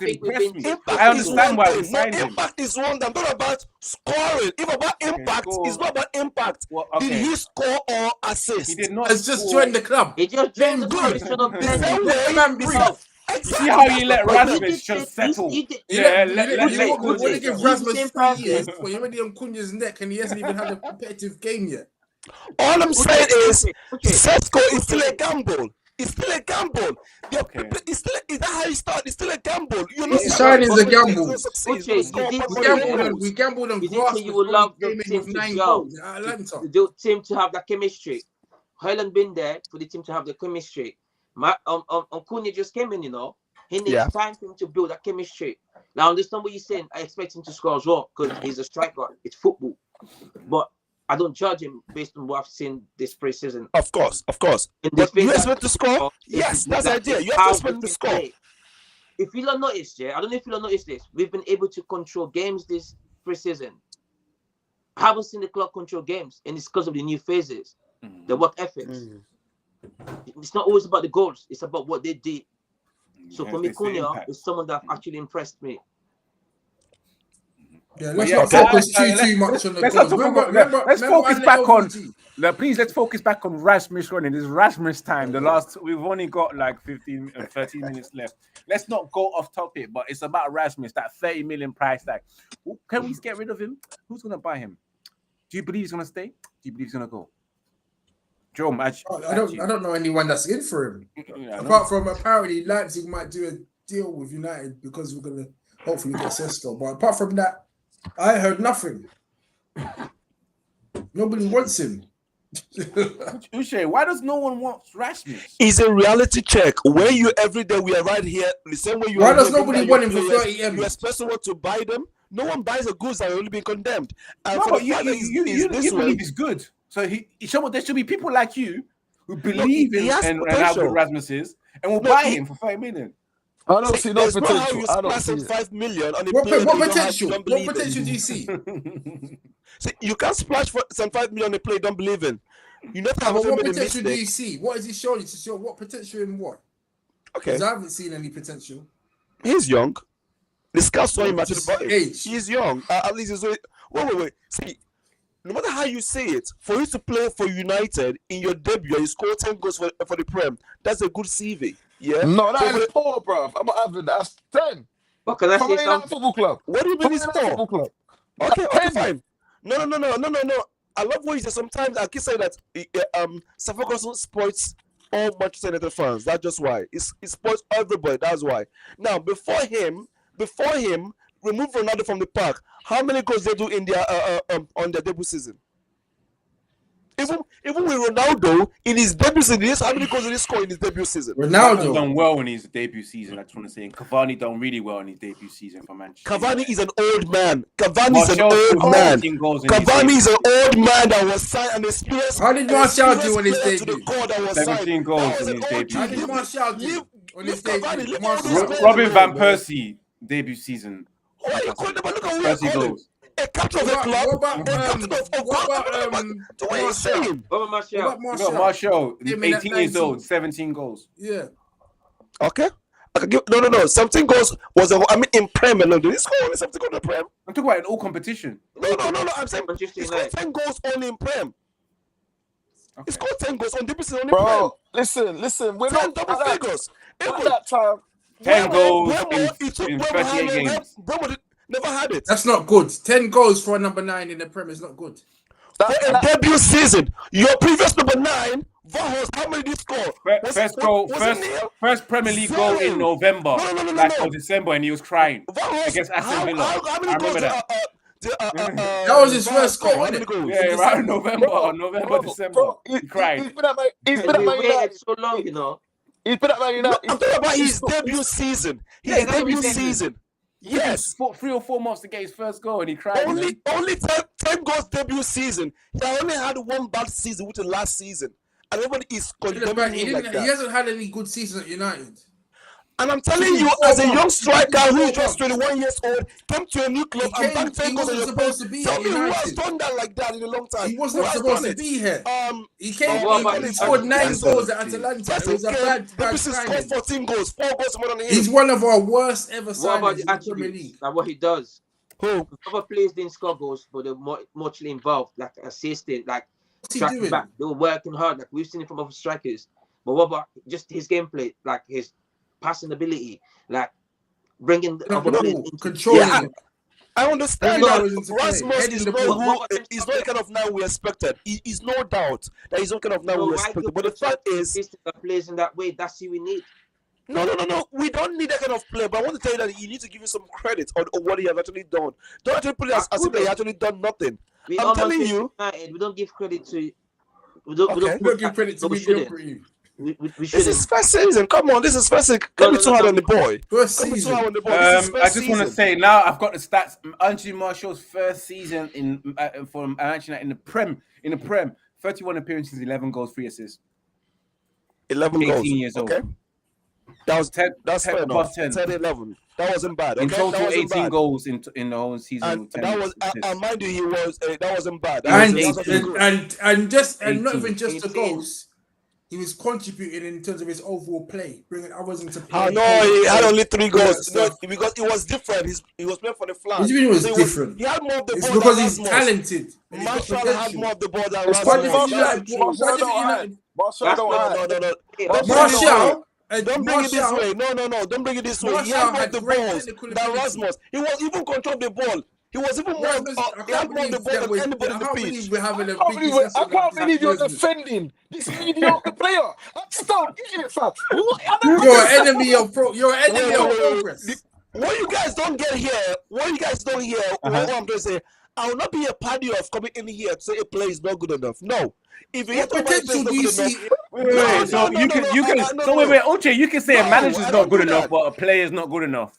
understand why we signed him. Impact is one that not about scoring. If about impact, it's not about impact. Did he score or assist? He did not. It's just joined the club. He just joined the club. See how you let But he Rasmus did just say- settle? he did- Yeah, You let want to give He's Rasmus the same 3 person. years, but you're already on Cunha's neck and he hasn't even had a competitive game yet. All I'm saying is, Okay. Sesko is still a gamble. It's still a gamble. Okay. It's still, is that how you start? It's still a gamble. You're His not signing's a gamble. You We gambled on did grass say you would love the gaming team with to 9 gel, goals at Atlanta. the team to have that chemistry. Højlund been there for the team to have the chemistry. Cunha just came in, you know. He needs time for him to build that chemistry. Now, I understand what you're saying. I expect him to score as well because he's a striker. It's football. But I don't judge him based on what I've seen this pre-season. Of course. But you expect to score? Yes, that's the idea. You have to expect to score. If you don't notice, I don't know if you don't notice this. We've been able to control games this pre-season. I haven't seen the club control games, and it's because of the new phases, the work ethics. It's not always about the goals. It's about what they did. So for me, Cunha is someone that actually impressed me. Yeah, let's not focus too much on the goals. Let's focus back on. Please, let's focus back on Rasmus running. It's Rasmus time. We've only got like 13 minutes left. Let's not go off topic, but it's about Rasmus, that 30 million price tag. Can we get rid of him? Who's going to buy him? Do you believe he's going to stay? Do you believe he's going to go? Jerome, I don't know anyone that's in for him. Apart from apparently Leipzig might do a deal with United because we're going to hopefully get Sesko. But apart from that, I heard nothing. Nobody wants him. Uche, why does no one want Rasmus? It's a reality check. When you every day we are right here, the same way you. Why does nobody want him for 30 M? You expect someone to buy them. No one buys the goods that are only being condemned. And no, but you believe he's good. So there should be people like you who believe in how good Rasmus is and will buy him for 5 million. I don't see no potential. I don't see 5 million on what potential? What potential do you see? See, you can't splash for some 5 million on a play you don't believe in. You not have what potential do you see? What is he showing you to show? What potential in what? Okay, because I haven't seen any potential. He's young. The scouts saw him at the body. He's young. At least he's wait. See, no matter how you say it, for you to play for United in your debut, you score 10 goals for the Prem. That's a good CV. Yeah. No, that is poor, bro. I'm not having that. That's 10. What can I say? Something? Football club. What do you mean it's poor? Club. Okay, fine. No. I love what you say. Sometimes I keep saying that Sir Ferguson sports all Manchester United fans. That's just why. It sports everybody. That's why. Now, before him, remove Ronaldo from the park. How many goals they do in their on their debut season? Even with Ronaldo in his debut season, how many goals did he score in his debut season? Ronaldo done well in his debut season. I just want to say, and Cavani done really well in his debut season for Manchester. Cavani is an old man. Cavani is an old man that was signed and experienced. How did Martial do on his debut? 17 goals in his debut. How did Martial do on his debut? Robin van Persie debut season. Why you calling him? Look at who you calling. A captain of a club. What are you saying? What about Martial? 18 years old, 17 goals. Yeah. Okay. No. 17 goals was in Prem. No, did he score only 17 goals in Prem? I'm talking about in all competition. No. I'm saying he scored 10 goals only in Prem. Okay. He scored 10 goals on debut season only in Prem. Listen. We're not double figures. At that time. 10 goals in 38 games. Never had it. That's not good. 10 goals for a number 9 in the Prem is not good. For a debut season, your previous number 9, Vahos, how many did he score? First Premier League goal in November, or December, and he was crying against Aston Villa. How many goals? That was his first goal, wasn't it? Yeah, around November, December. He cried. He's been at Man United so long, you know. He's been at Man United. I'm talking about his debut season. His debut season. Yes, 3 or 4 months to get his first goal, and he cried. Only 10 goals debut season. He only had one bad season, which was last season. And everybody is condemning him like that. He hasn't had any good season at United. And I'm telling you, as a young striker who is just 21 years old, came to a new club and back 10 goals in your post. Tell me who has done that like that in a long time. He was not supposed to be here. He came, he scored 9 goals at Atalanta. It was a bad scored 14 goals, 4 goals more than him. He's one of our worst ever signings. What about the attributes? Like what he does? Who? Other players didn't score goals, but they're muchly involved, like assisting, like tracking back. They were working hard, like we've seen it from other strikers. But what about just his gameplay, like his passing ability, like bringing the other No, players into controlling Yeah, it. I understand Bringing that others into play, Rasmus heading is the not ball. who is not the kind of now we expected. Is no doubt that he's not kind of now we expected. But the fact is, that plays in that way, that's who we need. no. We don't need that kind of player. But I want to tell you that you need to give him some credit on what he has actually done. Don't actually put it as if he actually done nothing. I'm telling you, United, we don't give credit to. We Okay. don't give credit to we mediocrity. We this shouldn't. is first season. Come on, this is first season. Can't be too hard on the boy. First Can't be too season. hard on the boy. This is I first just want to season. say now I've got the stats. Anthony Martial's first season for Manchester United in the Prem, 31 appearances, 11 goals, 3 assists. 11 18 goals. years old. Okay. That's 10, that's 10 fair enough. above 10. 10, 11. That wasn't bad. Okay? In total, that wasn't 18 bad. goals in the whole season. And with 10 that was, assists. mind you, he was that wasn't bad. And That was actually good. and not 18. even just the 18. goals. He was contributing in terms of his overall play, bringing others into play. No, he had only 3 goals. Yeah, No, because it was different. He was playing for the flank. What do you mean it was So different? He had more of the It's ball because than he's Rasmus. talented. and he's got Marshall had potential. more of the ball than It's Why funny, did Rasmus. United? Marshall Why did don't hide. United? Marshall That's don't not- hide. No. Yeah, Don't bring it this way. Martial, Don't bring it this Martial, way. No. Don't bring it this way. He Martial had more had of the great balls technical than ability. Rasmus. He was even controlled the ball. He was even more. Rasmus, He had more of the ball than anybody in the pitch. we're having a I can't big believe, discussion I can't about believe you're Rasmus. defending this mediocre player. Stop getting it, fam. What? I don't You're an enemy of progress. What you guys don't get here, what I'm trying to say, I will not be a party of coming in here to say a player is not good enough. No. If you What hit potential do you see? Wait, so you can Uche, you can say a No, manager's I not don't good do enough, that. but a player's not good enough.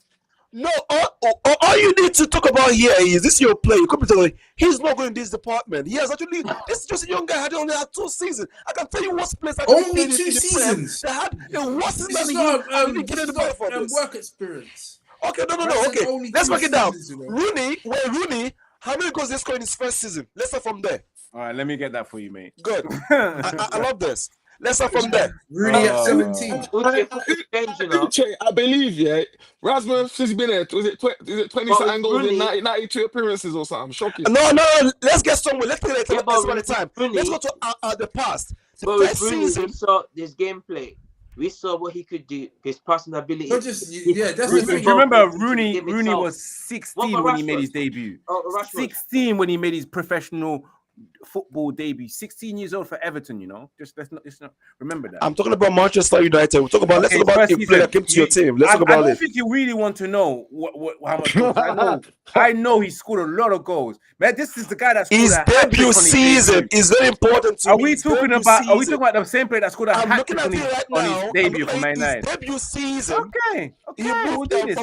No, all you need to talk about here is this your player. You could be telling he's not going in this department. He has actually, this is just a young guy had only had 2 seasons. I can tell you what's place Only 2 seasons. They had a worse season This than is him. not I didn't get anybody for this. work experience. Okay, no. That's Okay, only let's 2 break it down. seasons, you know. Rooney, how many goals did he score in his first season? Let's start from there. All right, let me get that for you, mate. Good. I love this. Let's start from there. Rooney at 17. Uche, I believe, yeah. Rasmus, since he's been there, was it 20 But something goals in Rooney- 92 appearances or something? Shocking. No. Let's get somewhere. Let's take it Yeah, but at a time. Rooney- Let's go to the past. The But with first Rooney, we season. saw this gameplay. We saw what he could do, his passing ability. Not just that's the Rooney- thing. Do you remember Involved in the Rooney game was itself. 16 What when about he made his Rashford? debut. Rashford. 16 when he made his professional football debut. 16 years old for Everton, you know. Let's not remember that. I'm talking about Manchester United. Let's talk about Okay, a first player season. that came to your team. Let's talk I about don't it. think you really want to know how much goals. I know he scored a lot of goals. Man, this is the guy that scored His a hat-trick debut on his season debut. is very important to Are me. we His talking debut about season. the same player that scored a I'm hat looking trick at it right on now. his debut for I'm Man looking at United? his debut season. Okay, He we'll moved do this.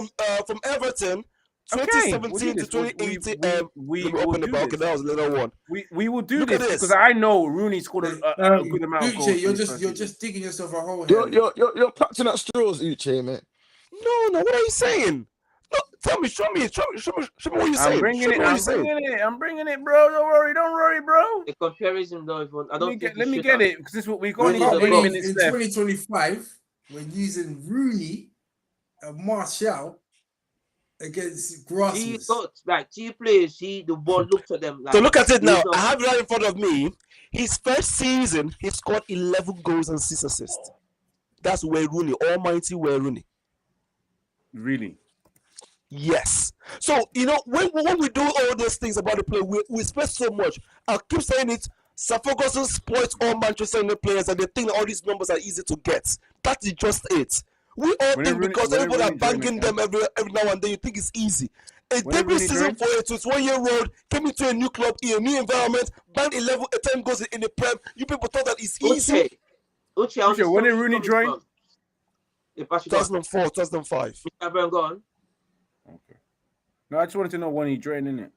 from Everton Okay, 2017 we'll to do this. 2018. We Let me will open the do ball. Okay, this. that was a little one. We will do Look at this this. because I know Rooney scored a good amount of goals. Uche, you're in his first season. just digging yourself a hole here. You're clutching at straws, Uche, mate. No. What are you saying? No, tell me. Show me what you're saying. I'm bringing it. I'm bringing it, bro. Don't worry, bro. The comparison, though, I don't think Let me you get should it because this is what we got. Rooney's Only got a 8 goal. minutes In left. 2025, we're using Rooney and Martial against He Rasmus. got like 2 players. The ball looked at them like. So look at it now. he's not- I have it right in front of me. His first season, he scored 11 goals and 6 assists. That's Wayne Rooney, almighty Wayne Rooney. Really? Yes. So, you know, when we do all those things about the play, we spend so much. I keep saying it. Sir Ferguson spoils all Manchester United players and they think that all these numbers are easy to get. That is just it. We all When think Rooney- because when everybody are Rooney banging joined them every now and then, you think it's easy. A When debut Rooney season joined? for a 21-year-old, came into a new club, in a new environment, banged 10 goals in the Prem. You people thought that it's easy. Uche, I understand when did where Rooney you're coming join? from. If I should go, 2004, 2005. Mr. go on. Okay. No, I just wanted to know when he joined in it.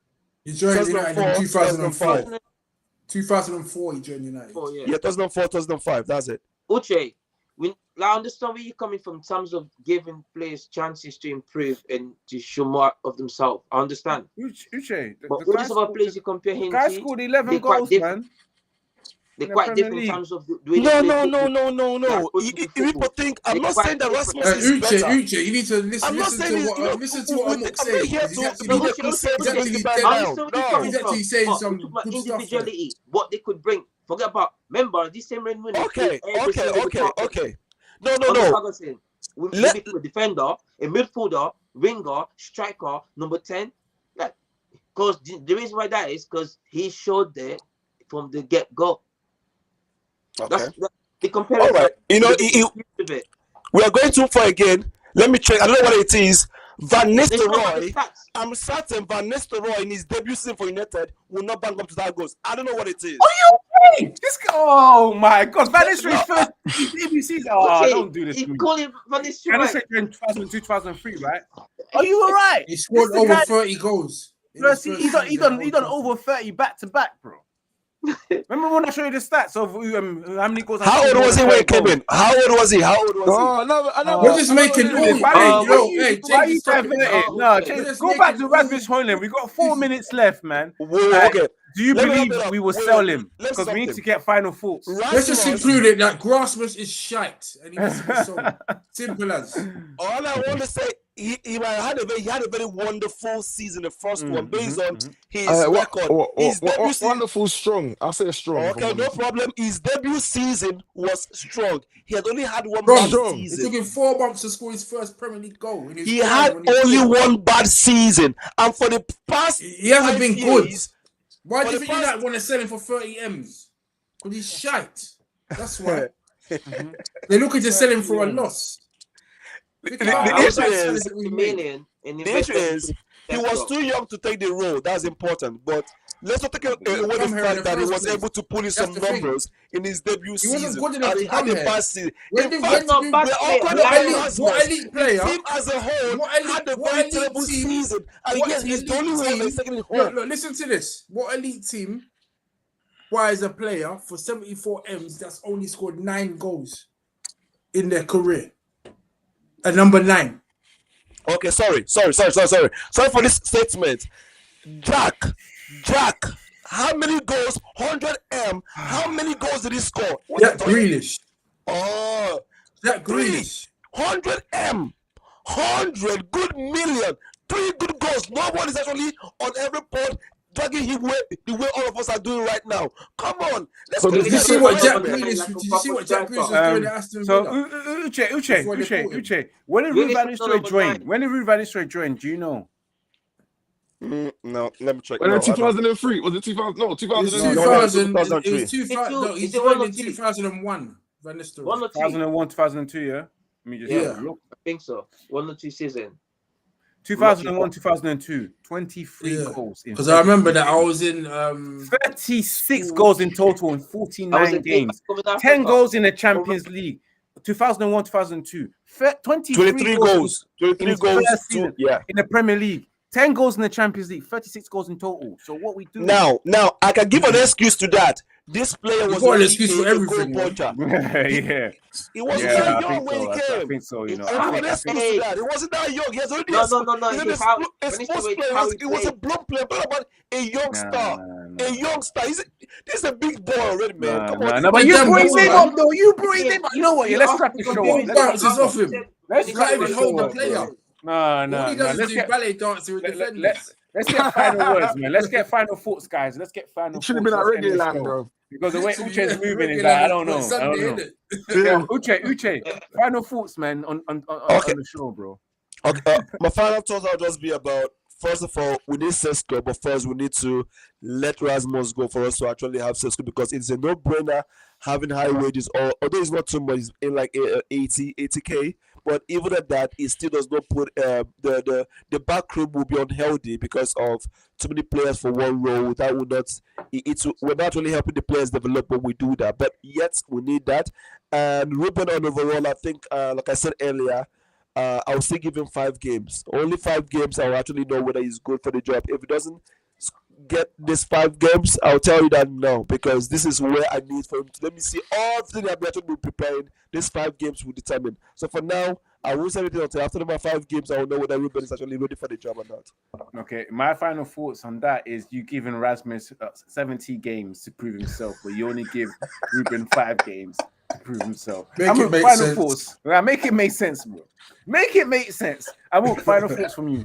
He joined United in 2004. 2004. 2004, he joined United. Oh, yeah. Yeah, 2004, 2005. That's it. Uche, I understand where you're coming from in terms of giving players chances to improve and to show more of themselves. I understand. Uche, But all these other players you compare him guy to, scored 11 they're quite goals, different. man. They're in the quite Premier different in League. terms of the way they play football. No. If people think, I'm not saying that Rasmus is better. Uche, you need to listen. I'm not saying Listen it's to what listen I'm I'm not saying. here He's to actually- be Uche, the crusade Uche, against the Uche, bad Uche, now. I understand where you're No. coming He's actually from, saying but some we talk about good stuff there. individuality, what they could bring. Forget about, remember, this same Red Rooney. Okay. every single week. No. On the Ferguson. with maybe a defender, a midfielder, winger, striker, number 10. Because the reason why that is because he showed there from the get-go. Okay. That's the comparison. All right. You know, we are going too far again. Let me check. I don't know what it is. Van Nistelrooy. I'm certain Van Nistelrooy in his debut season for United will not bang up to that goals. I don't know what it is. Are you okay? Oh my God, Van Nistelrooy's first debut season. Oh, Okay, don't do this to me. Call him Van Nistelrooy. In 2002, 2003, right? Are you all right? He scored over 30 goals. He done over 30 back to back, bro. Remember when I showed you the stats of how many goals? How old was he when he came in? How old was he? Oh, no, I know. We're just making noise. Why you divert it? No, go back to Rasmus Højlund. We got 4 minutes left, man. Okay. Do you believe we will sell him? Because we need to get final thoughts. Let's just include it that Rasmus is shite and he needs to be sold. Simple as. All I want to say, he had a very wonderful season, the first one, based on his record. Wonderful, strong. I'll say strong. Okay, no problem. His debut season was strong. He had only had one bad season. It took him 4 months to score his first Premier League goal. He had only one bad season, and for the past he hasn't been good. Years, why do you think United want to sell him for 30 M's? Because he's shite. That's why. They're looking to sell him for a loss. The issue is he was too young to take the role. That's important. But let's not take away the fact that he was able to pull in some numbers in his debut season. He wasn't good enough to come here. What elite player? The team as a whole had a very terrible season. And yes, he's the only one that's taking it home. Look, listen to this. What elite team buys a player for 74 M's that's only scored 9 goals in their career? At number 9. Okay, sorry for this statement. Jack, how many goals? 100 M. How many goals did he score? Jack Grealish. Oh, Jack Grealish. 100 M. 100 good million. 3 good goals. No one is actually on every pod dragging him the way all of us are doing right now. Come on. Did you see what Jack Grealish was doing at Aston Villa? So, Uche, when did Ruben Amorim join? Do you know? No, let me check. When 2003? Was it 2000? No, 2003. 2003. He joined in 2001. 2001, 2002, yeah? Let me just look. I think so. 1 or 2 seasons. 2001, 2002, 23 goals. Because I remember that I was in 36 goals in total in 49 games. 10 goals in the Champions League. 2001, 2002. 23 goals. 23 goals in the Premier League. 10 goals in the Champions League. 36 goals in total. So what we do now, I can give an excuse to that. This player was an excuse for everything. Yeah. He wasn't that young when he came. I think so, you know. He wasn't that young. He has already a sports player. He was a blood player. What about a young star? A young star. This is a big boy already, man. Come on. But you bring him up, though. You bring him up. You know what? Let's scrap the show up. Let's off him. Let's not even hold the player. No. He doesn't do ballet dancing with defenders. Let's get final words, man. Let's get final thoughts, guys. Let's get final thoughts. Should have been at reggae land, bro. Because the way Uche's moving is like, I don't know. Uche, final thoughts, man, on the show, bro. Okay, my final thoughts will just be about, first of all, we need Sesko, but first we need to let Rasmus go for us to actually have Sesko, because it's a no-brainer having high wages, or although it's not too much, it's in like 80K, but even at that, it still does not put the back room will be unhealthy because of too many players for one role. That would not, we're not really helping the players develop when we do that, but yet we need that. And Ruben, on overall, I think, like I said earlier, I'll still give him 5 games. Only 5 games, I'll actually know whether he's good for the job. If he doesn't get these 5 games, I'll tell you that no, because this is where I need for him to let me see all the things I'll be actually preparing. These 5 games will determine. So for now, I won't say anything until after my 5 games. I will know whether Ruben is actually ready for the job or not. Okay, my final thoughts on that is you giving Rasmus 70 games to prove himself, but you only give Ruben 5 games to prove himself. Make it make sense, bro. Make it make sense. I want final thoughts from you.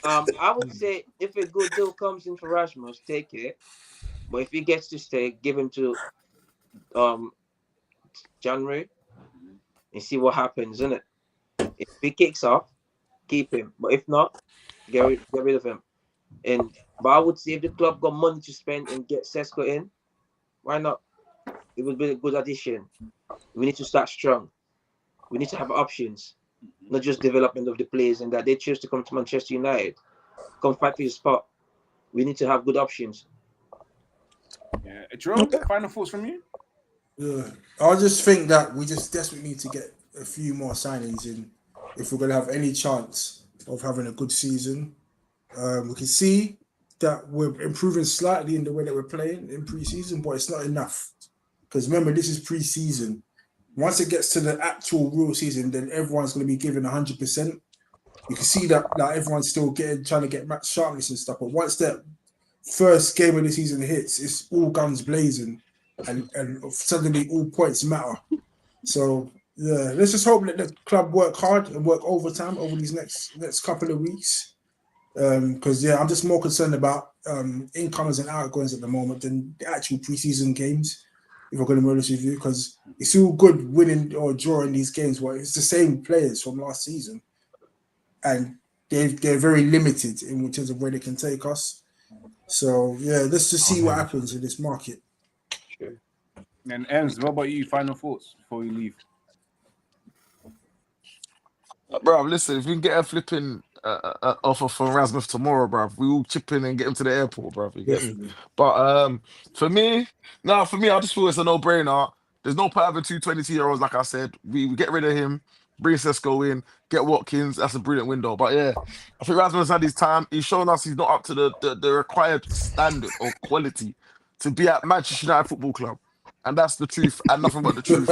I would say if a good deal comes in for Rasmus, take it. But if he gets to stay, give him to January and see what happens, innit? If he kicks off, keep him. But if not, get rid of him. But I would say if the club got money to spend and get Sesko in, why not? It would be a good addition. We need to start strong. We need to have options, not just development of the players, and that they choose to come to Manchester United, come fight for your spot. We need to have good options. Yeah, Jerome, final thoughts from you? Yeah, I just think that we just desperately need to get a few more signings in if we're going to have any chance of having a good season. We can see that we're improving slightly in the way that we're playing in pre-season, but it's not enough. Because remember, this is pre-season. Once it gets to the actual real season, then everyone's going to be given 100%. You can see that everyone's still trying to get match sharpness and stuff. But once that first game of the season hits, it's all guns blazing, and suddenly all points matter. So yeah, let's just hope that the club work hard and work overtime over these next couple of weeks. Because I'm just more concerned about incomers and outgoings at the moment than the actual preseason games. If we're going to be honest with you, because it's all good winning or drawing these games, but it's the same players from last season, and they're very limited in terms of where they can take us. So yeah, let's just see what happens in this market. Sure. And Ems, what about you? Final thoughts before we leave? Bro, listen, if we can get a flipping offer from Rasmus tomorrow, bro, we all chip in and get him to the airport, bro. You get me? But for me, I just feel it's a no-brainer. There's no point having 2 22-year-olds, like I said. We get rid of him, bring Sesko in, get Watkins. That's a brilliant window. But yeah, I think Rasmus had his time. He's shown us he's not up to the required standard or quality to be at Manchester United Football Club. And that's the truth and nothing but the truth.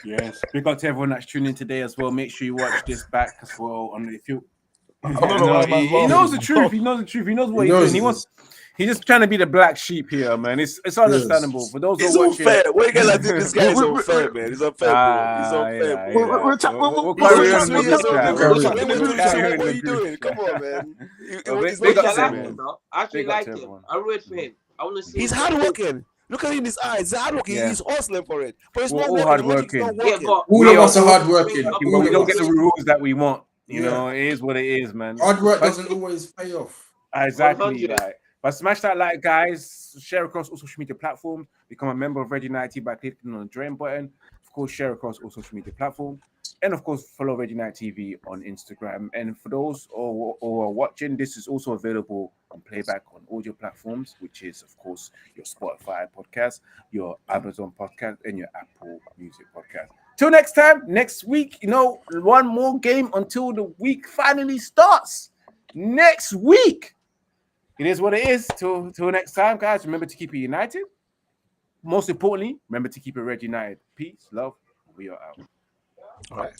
Yes. Big up to everyone that's tuning in today as well. Make sure you watch this back as well. He knows the truth. He knows the truth. He knows what he's doing. He's just trying to be the black sheep here, man. It's understandable. For those who are watching, unfair. What you gonna do? This guy is unfair, man. He's unfair, bro. He's unfair. What are you doing? Come on, man. I actually like him. I root for him. I want to see. He's hardworking. Look at him in his eyes. He's hardworking. Yeah. He's hustling for it. But it's We're not all hardworking. All of us are hardworking. We don't get the rules that we want. You know, it is what it is, man. Hard work doesn't always pay off. Exactly. But smash that like, guys. Share across all social media platforms. Become a member of Red United by clicking on the join button. Of course, share across all social media platforms. And of course, follow Red United TV on Instagram. And for those who are watching, this is also available on playback on audio platforms, which is, of course, your Spotify podcast, your Amazon podcast, and your Apple Music podcast. Till next time, next week, one more game until the week finally starts. Next week. It is what it is. Till next time, guys. Remember to keep it united. Most importantly, remember to keep it Red United. Peace, love. We are out. All right.